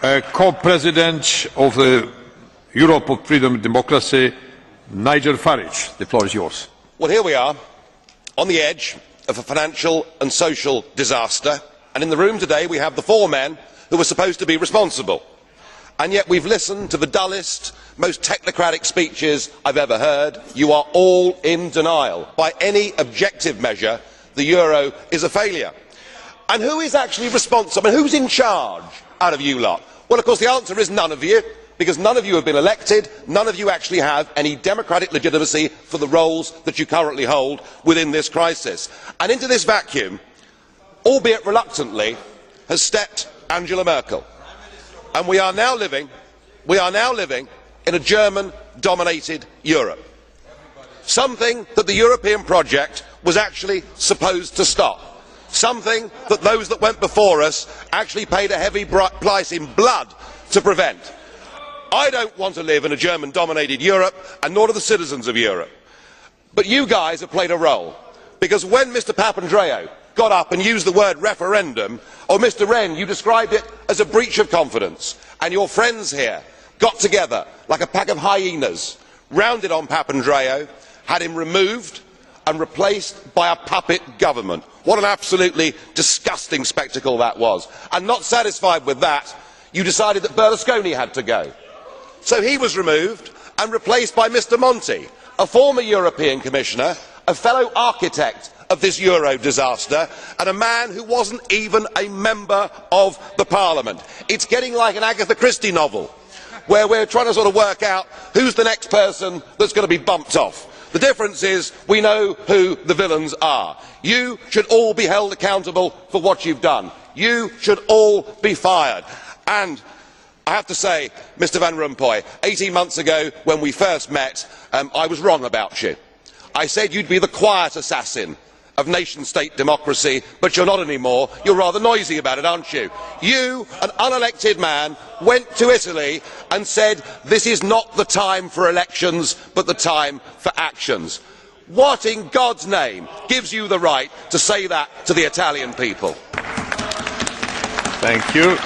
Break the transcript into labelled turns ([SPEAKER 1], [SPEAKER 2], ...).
[SPEAKER 1] Co-President of the Europe of Freedom and Democracy, Nigel Farage. The floor is yours.
[SPEAKER 2] Well, here we are, on the edge of a financial and social disaster, and in the room today we have the four men who were supposed to be responsible. And yet we've listened to the dullest, most technocratic speeches I've ever heard. You are all in denial. By any objective measure, the euro is a failure. And who is actually responsible? And who's in charge out of you lot? Well, of course, the answer is none of you, because none of you have been elected, none of you actually have any democratic legitimacy for the roles that you currently hold within this crisis. And into this vacuum, albeit reluctantly, has stepped Angela Merkel. And we are now living in a German-dominated Europe. Something that the European project was actually supposed to stop. Something that those that went before us actually paid a heavy price in blood to prevent. I don't want to live in a German-dominated Europe, and nor do the citizens of Europe. But you guys have played a role, because when Mr Papandreou got up and used the word referendum, or Mr Rehn, you described it as a breach of confidence, and your friends here got together like a pack of hyenas, rounded on Papandreou, had him removed and replaced by a puppet government. What an absolutely disgusting spectacle that was. And not satisfied with that, you decided that Berlusconi had to go. So he was removed and replaced by Mr Monti, a former European Commissioner, a fellow architect of this euro disaster, and a man who wasn't even a member of the Parliament. It's getting like an Agatha Christie novel, where we're trying to sort of work out who's the next person that's going to be bumped off. The difference is we know who the villains are. You should all be held accountable for what you've done. You should all be fired. And I have to say, Mr Van Rompuy, 18 months ago when we first met, I was wrong about you. I said you'd be the quiet assassin of nation-state democracy, but you're not anymore. You're rather noisy about it, aren't you? You, an unelected man, went to Italy and said this is not the time for elections, but the time for actions. What in God's name gives you the right to say that to the Italian people?
[SPEAKER 1] Thank you.